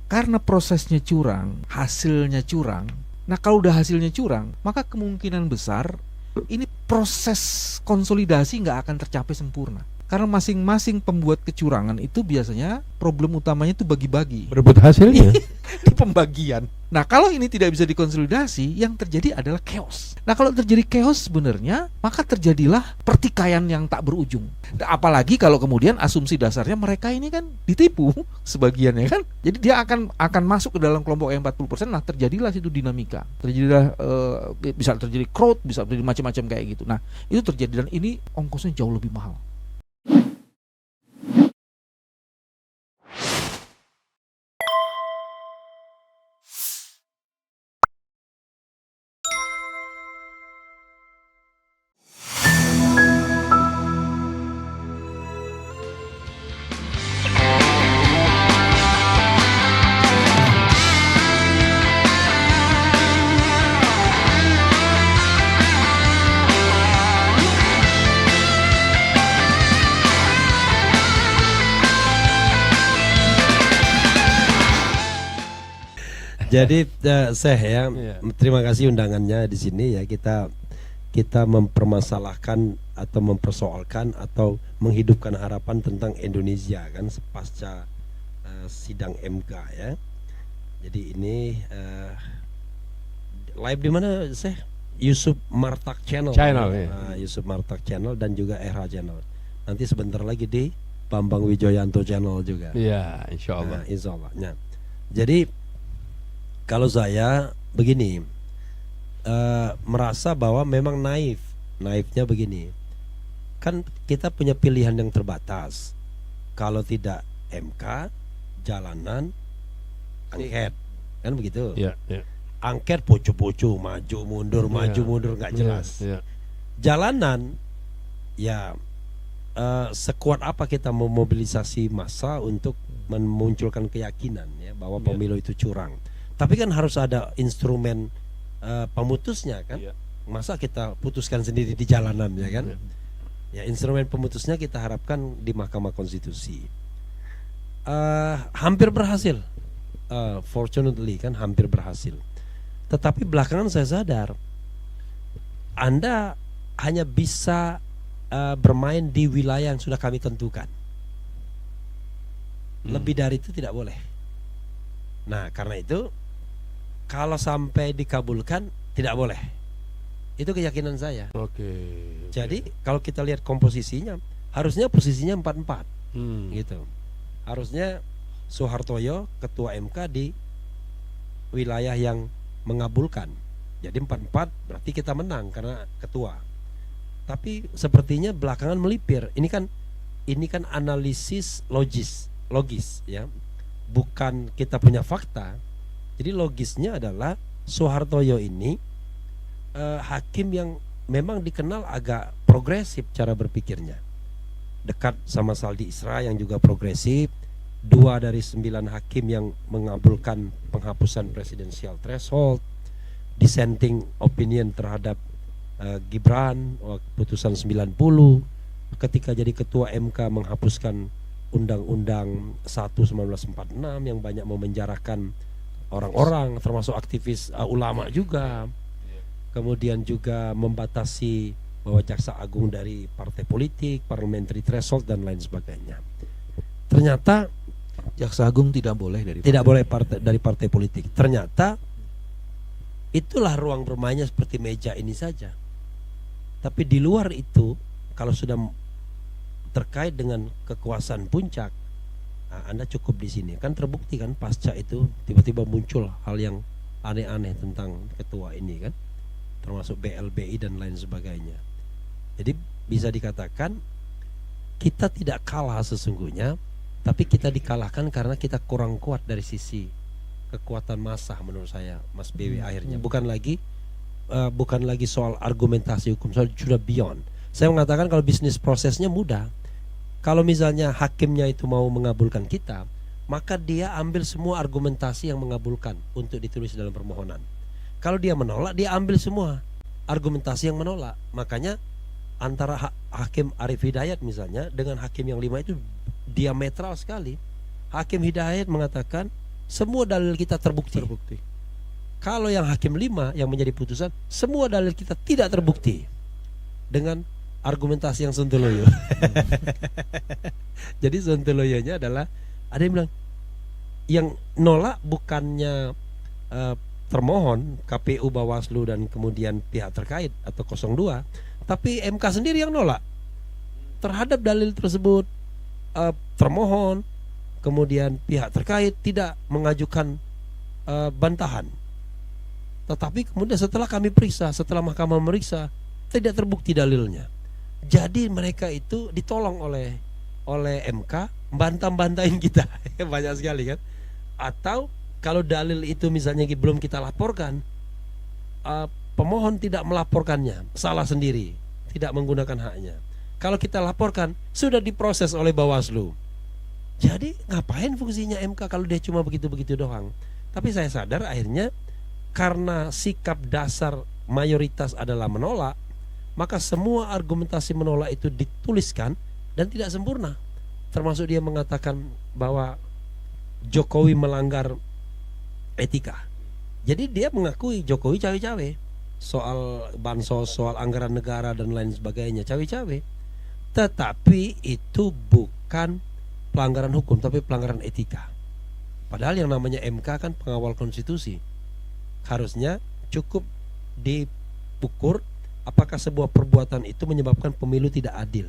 karena prosesnya curang, hasilnya curang. Nah, kalau udah hasilnya curang, maka kemungkinan besar ini proses konsolidasi nggak akan tercapai sempurna. Karena masing-masing pembuat kecurangan itu biasanya problem utamanya itu bagi-bagi. Berebut hasilnya. Di pembagian. Nah, kalau ini tidak bisa dikonsolidasi, yang terjadi adalah chaos. Nah, kalau terjadi chaos sebenarnya, maka terjadilah pertikaian yang tak berujung. Apalagi kalau kemudian asumsi dasarnya mereka ini kan ditipu sebagiannya kan. Jadi dia akan masuk ke dalam kelompok yang 40%. Nah, terjadilah situ dinamika. Terjadilah bisa terjadi crowd, bisa terjadi macam-macam kayak gitu. Nah, itu terjadi dan ini ongkosnya jauh lebih mahal. Jadi Syekh ya, Iya. terima kasih undangannya di sini ya. Kita mempermasalahkan atau mempersoalkan atau menghidupkan harapan tentang Indonesia kan pasca sidang MK ya. Jadi ini live di mana Syekh? Yusuf Martak Channel. Channel, ya. Yusuf Martak Channel dan juga RH Channel. Nanti sebentar lagi di Bambang Wijoyanto Channel juga. Iya, insya Allah. Insya Allah. Nah, jadi kalau saya begini, merasa bahwa memang naifnya begini, kan kita punya pilihan yang terbatas. Kalau tidak MK, jalanan, angket, kan begitu. Iya, iya. Angket poco-poco, maju mundur nggak jelas. Iya. Jalanan, ya sekuat apa kita memobilisasi massa untuk memunculkan keyakinan ya bahwa pemilu itu curang. Tapi kan harus ada instrumen pemutusnya kan. Iya. Masa kita putuskan sendiri di jalanan ya kan. Ya instrumen pemutusnya kita harapkan di Mahkamah Konstitusi. Hampir berhasil. Fortunately kan hampir berhasil. Tetapi belakangan saya sadar Anda hanya bisa bermain di wilayah yang sudah kami tentukan. Lebih dari itu tidak boleh. Nah, karena itu kalau sampai dikabulkan tidak boleh. Itu keyakinan saya. Oke. Jadi kalau kita lihat komposisinya, harusnya posisinya 4-4 gitu. Harusnya Soehartoyo ketua MK di wilayah yang mengabulkan. Jadi 4-4 berarti kita menang karena ketua. Tapi sepertinya belakangan melipir. Ini kan analisis logis ya. Bukan kita punya fakta. Jadi logisnya adalah Soehartoyo ini hakim yang memang dikenal agak progresif cara berpikirnya. Dekat sama Saldi Isra yang juga progresif. 2 dari 9 hakim yang mengabulkan penghapusan presidensial threshold. Dissenting opinion terhadap Gibran putusan 90. Ketika jadi ketua MK menghapuskan Undang-Undang 1 1946 yang banyak memenjarakan orang-orang termasuk aktivis ulama juga. Kemudian juga membatasi bahwa jaksa agung dari partai politik, parliamentary threshold dan lain sebagainya. Ternyata Jaksa Agung tidak boleh dari partai politik. Ternyata itulah ruang bermainnya seperti meja ini saja. Tapi di luar itu kalau sudah terkait dengan kekuasaan puncak, Anda cukup di sini. Kan terbukti kan pasca itu tiba-tiba muncul hal yang aneh-aneh tentang ketua ini kan, termasuk BLBI dan lain sebagainya. Jadi bisa dikatakan kita tidak kalah sesungguhnya, tapi kita dikalahkan karena kita kurang kuat dari sisi kekuatan massa menurut saya, Mas BW akhirnya. Bukan lagi soal argumentasi hukum, sudah beyond. Saya mengatakan kalau bisnis prosesnya mudah. Kalau misalnya hakimnya itu mau mengabulkan kita, maka dia ambil semua argumentasi yang mengabulkan untuk ditulis dalam permohonan. Kalau dia menolak, dia ambil semua argumentasi yang menolak. Makanya antara Hakim Arif Hidayat misalnya dengan hakim yang 5 itu diametral sekali. Hakim Hidayat mengatakan semua dalil kita terbukti. Terbukti. Kalau yang hakim 5 yang menjadi putusan, semua dalil kita tidak terbukti dengan argumentasi yang sontoloyo. Jadi sontoloyonya adalah ada yang bilang yang nolak bukannya termohon KPU, Bawaslu dan kemudian pihak terkait atau 02, tapi MK sendiri yang nolak terhadap dalil tersebut. Termohon kemudian pihak terkait tidak mengajukan bantahan, tetapi kemudian setelah kami periksa, setelah mahkamah meriksa, tidak terbukti dalilnya. Jadi mereka itu ditolong oleh MK bantah-bantahin kita. Banyak sekali kan. Atau kalau dalil itu misalnya belum kita laporkan, pemohon tidak melaporkannya, salah sendiri, tidak menggunakan haknya. Kalau kita laporkan, sudah diproses oleh Bawaslu. Jadi ngapain fungsinya MK kalau dia cuma begitu-begitu doang. Tapi saya sadar akhirnya karena sikap dasar mayoritas adalah menolak, maka semua argumentasi menolak itu dituliskan dan tidak sempurna. Termasuk dia mengatakan bahwa Jokowi melanggar etika. Jadi dia mengakui Jokowi cawe-cawe soal bansos, soal anggaran negara dan lain sebagainya, cawe-cawe. Tetapi itu bukan pelanggaran hukum, tapi pelanggaran etika. Padahal yang namanya MK kan pengawal konstitusi. Harusnya cukup diukur apakah sebuah perbuatan itu menyebabkan pemilu tidak adil.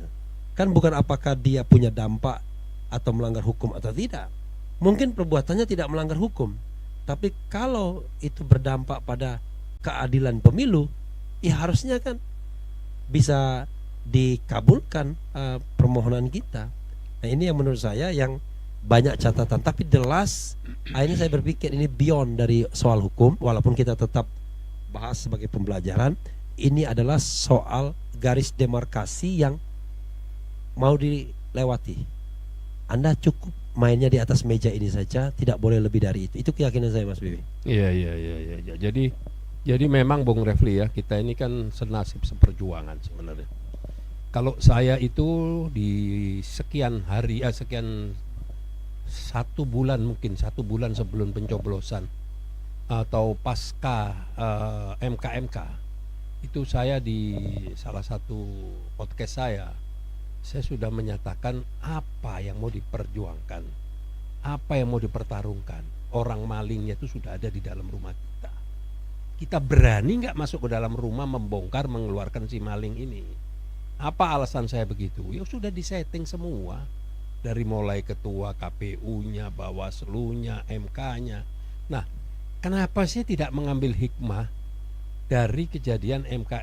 Kan bukan apakah dia punya dampak atau melanggar hukum atau tidak. Mungkin perbuatannya tidak melanggar hukum, tapi kalau itu berdampak pada keadilan pemilu, ya harusnya kan bisa dikabulkan permohonan kita. Nah ini yang menurut saya yang banyak catatan. Tapi the last, akhirnya saya berpikir ini beyond dari soal hukum. Walaupun kita tetap bahas sebagai pembelajaran, ini adalah soal garis demarkasi yang mau dilewati. Anda cukup mainnya di atas meja ini saja, tidak boleh lebih dari itu. Itu keyakinan saya, Mas Bibi. Iya. Jadi memang Bung Refli ya, kita ini kan senasib seperjuangan sebenarnya. Kalau saya itu di sekian hari, sekian 1 bulan, mungkin 1 bulan sebelum pencoblosan atau pasca MK itu saya di salah satu podcast saya sudah menyatakan apa yang mau diperjuangkan, apa yang mau dipertarungkan. Orang malingnya itu sudah ada di dalam rumah kita. Kita berani nggak masuk ke dalam rumah membongkar, mengeluarkan si maling ini? Apa alasan saya begitu? Ya sudah disetting semua, dari mulai ketua KPU-nya, Bawaslu-nya, MK-nya. Nah, kenapa sih tidak mengambil hikmah dari kejadian MK?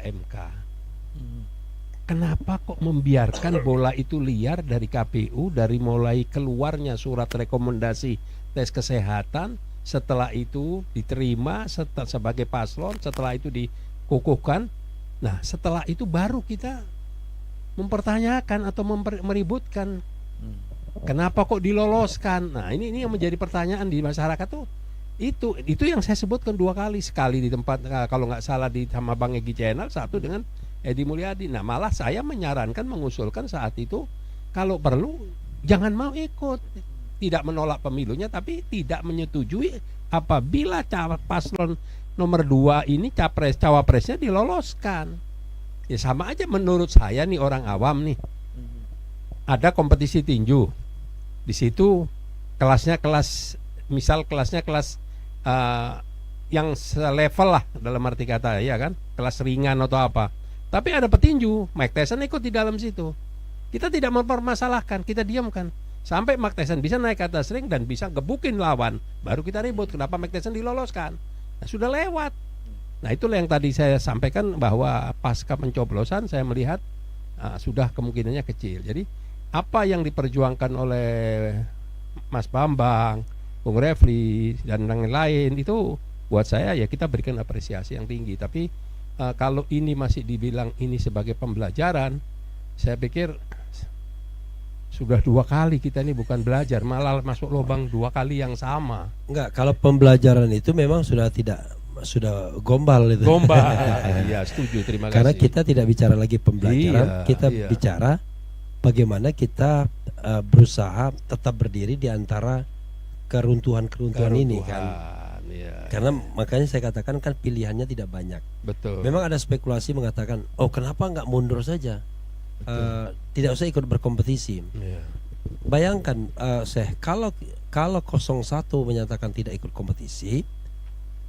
Kenapa kok membiarkan bola itu liar dari KPU, dari mulai keluarnya surat rekomendasi tes kesehatan, setelah itu diterima sebagai paslon, setelah itu dikukuhkan. Nah, setelah itu baru kita mempertanyakan atau meributkan kenapa kok diloloskan. Nah ini yang menjadi pertanyaan di masyarakat tuh. Itu yang saya sebutkan 2 kali, sekali di tempat kalau nggak salah di sama Bang Egy Channel, satu dengan Edi Mulyadi. Nah malah saya menyarankan, mengusulkan saat itu kalau perlu jangan mau ikut, tidak menolak pemilunya, tapi tidak menyetujui apabila paslon nomor 2 ini cawapresnya diloloskan. Ya sama aja menurut saya nih, orang awam nih. Ada kompetisi tinju. Di situ kelasnya kelas yang selevel lah dalam arti kata, ya kan? Kelas ringan atau apa. Tapi ada petinju, Mike Tyson ikut di dalam situ. Kita tidak mempermasalahkan, kita diamkan. Sampai Mike Tyson bisa naik ke atas ring dan bisa gebukin lawan. Baru kita ribut kenapa Mike Tyson diloloskan. Nah, sudah lewat. Nah itulah yang tadi saya sampaikan, bahwa pasca pencoblosan saya melihat sudah kemungkinannya kecil. Jadi apa yang diperjuangkan oleh Mas Bambang, Bung Refli dan lain-lain itu buat saya ya kita berikan apresiasi yang tinggi. Tapi kalau ini masih dibilang ini sebagai pembelajaran, saya pikir sudah 2 kali kita ini bukan belajar, malah masuk lubang 2 kali yang sama. Enggak, kalau pembelajaran itu memang sudah gombal itu. Gombal. Iya, setuju, terima kasih. Karena kita tidak bicara lagi pembelajaran, kita bicara bagaimana kita berusaha tetap berdiri di antara keruntuhan ini kan. Ya. Karena makanya saya katakan kan pilihannya tidak banyak. Betul. Memang ada spekulasi mengatakan, oh kenapa nggak mundur saja, tidak usah ikut berkompetisi. Ya. Bayangkan, kalau 01 menyatakan tidak ikut kompetisi,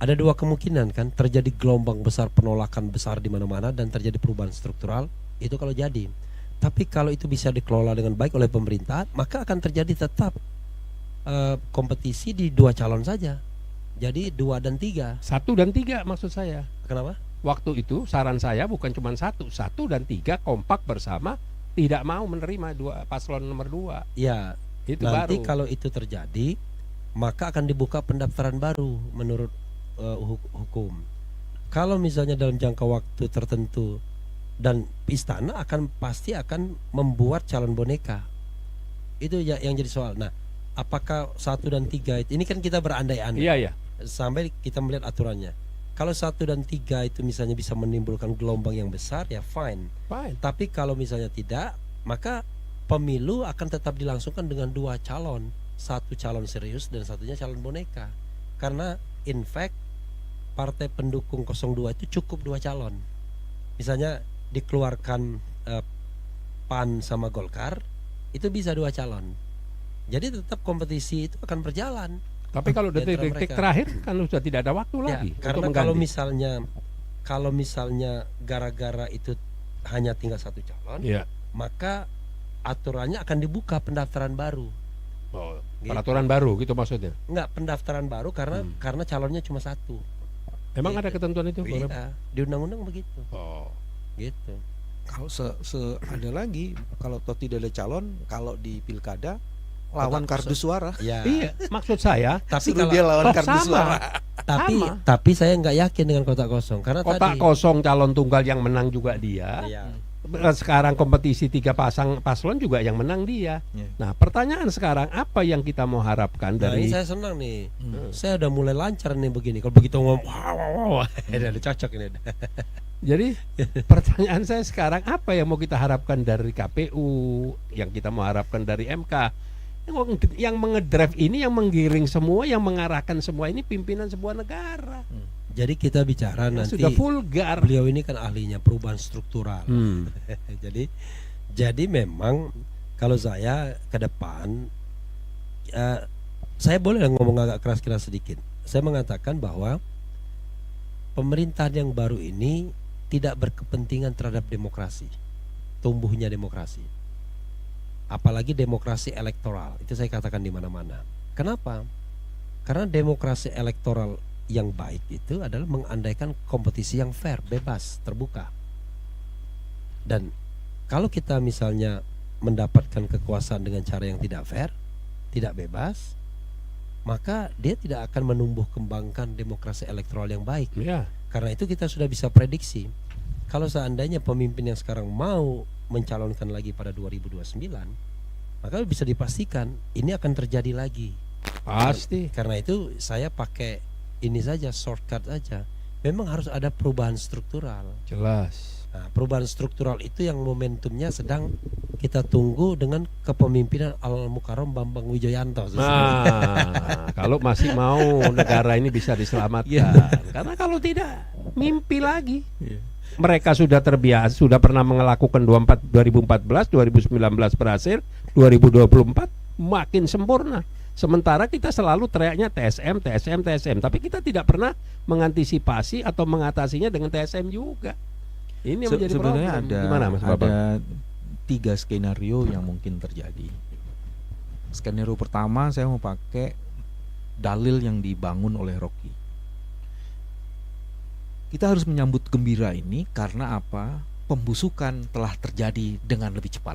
ada dua kemungkinan kan, terjadi gelombang besar penolakan besar di mana-mana dan terjadi perubahan struktural. Itu kalau jadi. Tapi kalau itu bisa dikelola dengan baik oleh pemerintah, maka akan terjadi tetap kompetisi di 2 calon saja. Jadi 2 dan 3. 1 dan 3 maksud saya. Kenapa? Waktu itu saran saya bukan cuma 1 dan 3 kompak bersama tidak mau menerima paslon nomor 2. Ya, Itu nanti baru. kalau itu terjadi, maka akan dibuka pendaftaran baru menurut hukum. Kalau misalnya dalam jangka waktu tertentu dan istana pasti akan membuat calon boneka. Itu yang jadi soal. Nah, apakah 1 dan 3 ini kan kita berandai-andai. Iya. Sampai kita melihat aturannya. Kalau 1 dan 3 itu misalnya bisa menimbulkan gelombang yang besar, ya fine. Tapi kalau misalnya tidak, maka pemilu akan tetap dilangsungkan dengan 2 calon. 1 calon serius dan satunya calon boneka. Karena in fact partai pendukung 02 itu cukup 2 calon. Misalnya dikeluarkan PAN sama Golkar, itu bisa 2 calon. Jadi tetap kompetisi itu akan berjalan. Tapi kalau Di antara detik-detik mereka. terakhir kan sudah tidak ada waktu Ya, lagi karena untuk kalau mengganti. misalnya gara-gara itu hanya tinggal 1 calon, Iya. maka aturannya akan dibuka pendaftaran baru. Oh, Gitu. peraturan baru gitu maksudnya. Enggak, pendaftaran baru karena calonnya cuma 1. Emang Gitu. ada ketentuan itu? Iya, di undang-undang begitu. Oh. Gitu. Kalau ada lagi, kalau toh tidak ada calon, kalau di pilkada lawan kardus suara. Ya. Iya, maksud saya Tapi Suruh kalau dia lawan toh kardus sama. suara. sama. tapi saya nggak yakin dengan kotak kosong karena Kotak tadi kosong calon tunggal yang menang juga dia. Iya. Sekarang kompetisi 3 pasang paslon juga yang menang dia. Iya. Nah, pertanyaan sekarang apa yang kita mau harapkan Nah, ini dari saya senang nih. Hmm. Saya udah mulai lancar nih begini. Kalau begitu ngomong wow. Udah cocok ini. Jadi pertanyaan saya sekarang apa yang mau kita harapkan dari KPU, yang kita mau harapkan dari MK, yang mengedrive ini, yang menggiring semua, yang mengarahkan semua ini pimpinan sebuah negara. Jadi kita bicara Yang nanti sudah vulgar. beliau ini kan ahlinya perubahan struktural. Jadi memang kalau saya ke depan saya boleh ngomong agak keras-keras sedikit. Saya mengatakan bahwa pemerintahan yang baru ini tidak berkepentingan terhadap demokrasi, tumbuhnya demokrasi. Apalagi demokrasi elektoral. Itu saya katakan di mana-mana. Kenapa? Karena demokrasi elektoral yang baik itu adalah mengandaikan kompetisi yang fair, bebas, terbuka. Dan kalau kita misalnya mendapatkan kekuasaan dengan cara yang tidak fair, tidak bebas, maka dia tidak akan menumbuh kembangkan demokrasi elektoral yang baik. Ya. Karena itu kita sudah bisa prediksi, kalau seandainya pemimpin yang sekarang mau mencalonkan lagi pada 2029, maka bisa dipastikan ini akan terjadi lagi. Pasti. Karena itu saya pakai ini saja, shortcut saja. Memang harus ada perubahan struktural. Jelas. Nah, perubahan struktural itu yang momentumnya sedang kita tunggu dengan kepemimpinan Al-Mukarram Bambang Wijoyanto. Nah, kalau masih mau negara ini bisa diselamatkan. Karena kalau tidak, mimpi lagi. Mereka sudah terbiasa, sudah pernah melakukan 2014, 2019 berhasil, 2024 makin sempurna. Sementara kita selalu teriaknya TSM, tapi kita tidak pernah mengantisipasi atau mengatasinya dengan TSM juga. Ini yang menjadi Sebenarnya problem. ada Gimana, Mas Babang? ada 3 skenario yang mungkin terjadi. Skenario pertama saya mau pakai dalil yang dibangun oleh Rocky. Kita harus menyambut gembira ini karena apa? Pembusukan telah terjadi dengan lebih cepat.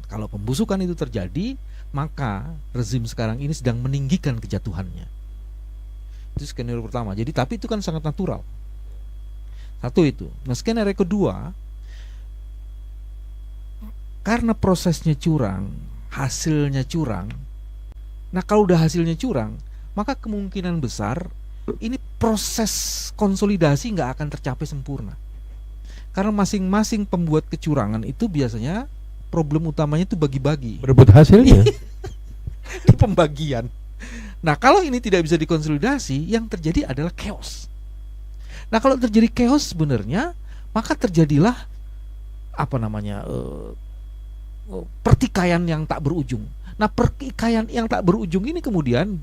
Kalau pembusukan itu terjadi, maka rezim sekarang ini sedang meninggikan kejatuhannya. Itu skenario pertama. Jadi tapi itu kan sangat natural. Satu itu. Nah, skenario kedua, karena prosesnya curang, hasilnya curang. Nah, kalau udah hasilnya curang, maka kemungkinan besar ini proses konsolidasi nggak akan tercapai sempurna. Karena masing-masing pembuat kecurangan itu biasanya problem utamanya itu bagi-bagi. Berebut hasilnya. Di pembagian. Nah, kalau ini tidak bisa dikonsolidasi, yang terjadi adalah chaos. Nah, kalau terjadi chaos sebenarnya, maka terjadilah pertikaian yang tak berujung. Nah, pertikaian yang tak berujung ini kemudian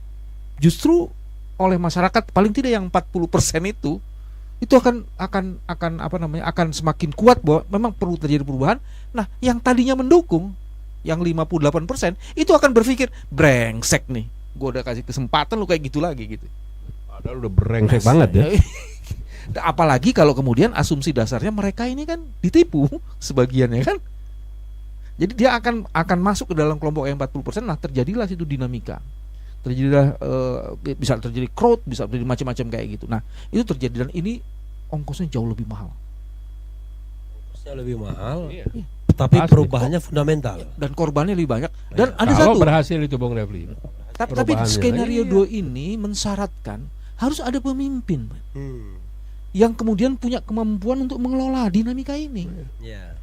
justru oleh masyarakat paling tidak yang 40% itu akan semakin kuat bahwa memang perlu terjadi perubahan. Nah, yang tadinya mendukung yang 58% itu akan berpikir brengsek nih. Gue udah kasih kesempatan lu kayak gitu lagi gitu. Padahal udah brengsek banget ya. Apalagi kalau kemudian asumsi dasarnya mereka ini kan ditipu sebagiannya kan. Jadi dia akan masuk ke dalam kelompok yang 40%. Nah, terjadilah situ dinamika. Terjadilah bisa terjadi crowd, bisa terjadi macam-macam kayak gitu. Nah, itu terjadi dan ini ongkosnya jauh lebih mahal. Ongkosnya lebih mahal. Iya. Tapi Pasti. perubahannya fundamental. Dan korbannya lebih banyak. Dan ada Kalau satu. berhasil itu Bung Refli. Tapi perubahannya. skenario Iya. 2 ini mensyaratkan harus ada pemimpin yang kemudian punya kemampuan untuk mengelola dinamika ini. Ya.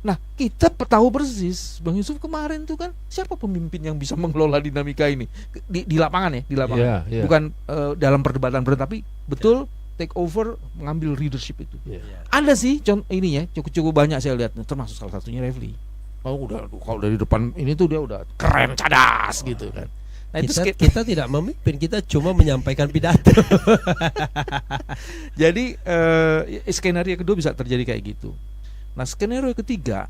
Nah, kita tahu persis Bang Yusuf kemarin tuh kan siapa pemimpin yang bisa mengelola dinamika ini di lapangan ya, di lapangan. Iya, iya. Bukan dalam perdebatan tapi betul take over, mengambil leadership itu. Iya. Ada sih ini ya, cukup banyak saya lihat, termasuk salah satunya Refli. Oh, udah kalau dari depan ini tuh dia udah keren, cadas gitu kan. Nah, Kita tidak memimpin, kita cuma menyampaikan pidato. Jadi skenario kedua bisa terjadi kayak gitu. Nah, skenario ketiga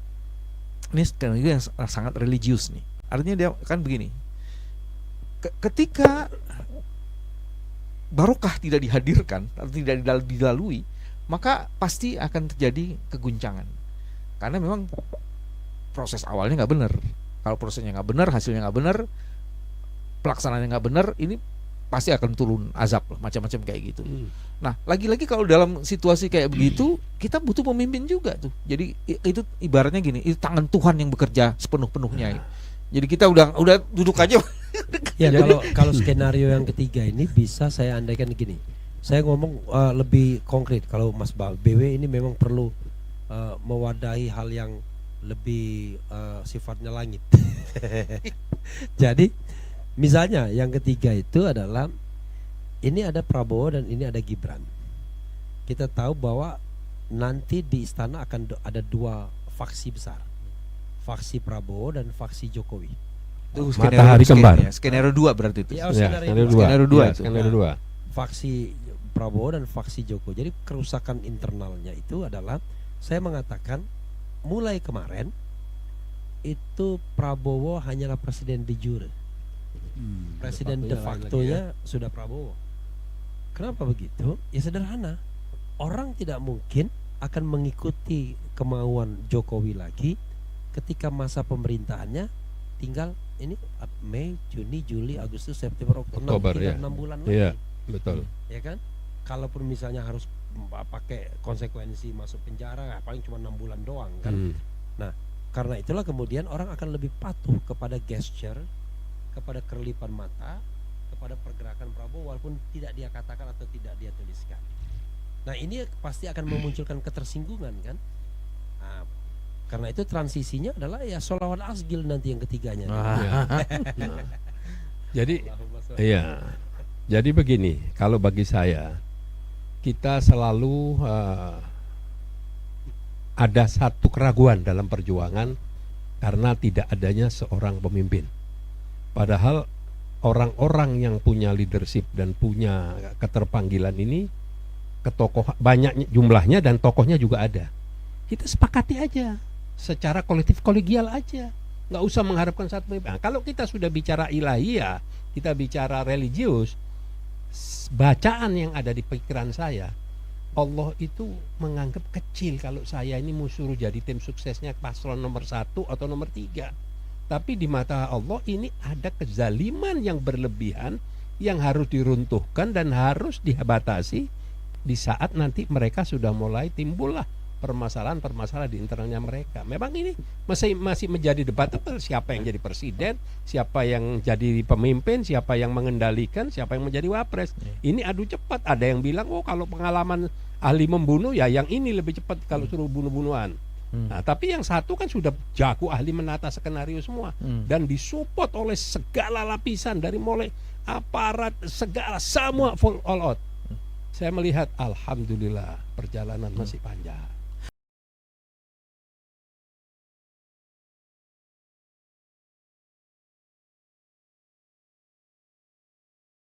ini skenario yang sangat religius nih. Artinya dia kan begini. Ketika barokah tidak dihadirkan atau tidak dilalui, maka pasti akan terjadi keguncangan. Karena memang proses awalnya nggak benar. Kalau prosesnya nggak benar, hasilnya nggak benar, pelaksanaannya nggak benar, ini pasti akan turun azab lah, macam-macam kayak gitu. Nah, lagi-lagi kalau dalam situasi kayak begitu, kita butuh pemimpin juga tuh. Jadi itu ibaratnya gini, itu tangan Tuhan yang bekerja sepenuh-penuhnya. Jadi kita udah duduk aja. Ya, kalau skenario yang ketiga ini bisa saya andaikan gini. Saya ngomong lebih konkret. Kalau Mas BW ini memang perlu mewadahi hal yang lebih sifatnya langit. Jadi misalnya yang ketiga itu adalah ini ada Prabowo dan ini ada Gibran. Kita tahu bahwa nanti di istana akan ada dua faksi besar, faksi Prabowo dan faksi Jokowi. Itu Matahari kembar. Skenario 2 berarti itu. Ya, Skenario Skenario dua Ya, itu. skenario 2. Faksi Prabowo dan faksi Jokowi. Jadi kerusakan internalnya itu adalah, saya mengatakan mulai kemarin itu Prabowo hanyalah presiden de jure. Presiden de facto-nya sudah Prabowo. Kenapa begitu? Ya sederhana. Orang tidak mungkin akan mengikuti kemauan Jokowi lagi ketika masa pemerintahannya tinggal ini Mei, Juni, Juli, Agustus, September, Oktober, ya. 6 bulan Iya, lagi. betul. Ya kan? Kalaupun misalnya harus pakai konsekuensi masuk penjara, paling cuma 6 bulan doang kan. Nah, karena itulah kemudian orang akan lebih patuh kepada gesture, kepada kerlipan mata, kepada pergerakan Prabowo walaupun tidak dia katakan atau tidak dia tuliskan. Nah, ini pasti akan memunculkan ketersinggungan kan. Nah, karena itu transisinya adalah ya sholawat asgil nanti yang ketiganya. Jadi iya. Jadi begini, kalau bagi saya kita selalu ada satu keraguan dalam perjuangan karena tidak adanya seorang pemimpin. Padahal orang-orang yang punya leadership dan punya keterpanggilan ini banyak jumlahnya dan tokohnya juga ada. Kita sepakati aja secara kolektif kolegial aja, nggak usah mengharapkan satu pemimpin. Nah, kalau kita sudah bicara ilahiyah, kita bicara religius, bacaan yang ada di pikiran saya, Allah itu menganggap kecil kalau saya ini mau suruh jadi tim suksesnya paslon nomor 1 atau nomor 3. Tapi di mata Allah ini ada kezaliman yang berlebihan yang harus diruntuhkan dan harus dibatasi di saat nanti mereka sudah mulai timbullah permasalahan-permasalahan di internalnya mereka. Memang ini masih menjadi debatable, siapa yang jadi presiden, siapa yang jadi pemimpin, siapa yang mengendalikan, siapa yang menjadi wapres. Ini adu cepat. Ada yang bilang, oh kalau pengalaman ahli membunuh ya yang ini lebih cepat kalau suruh bunuh-bunuhan. Nah, tapi yang satu kan sudah jago ahli menata skenario semua dan disupport oleh segala lapisan dari mulai aparat segala semua full all out. Saya melihat alhamdulillah perjalanan masih panjang.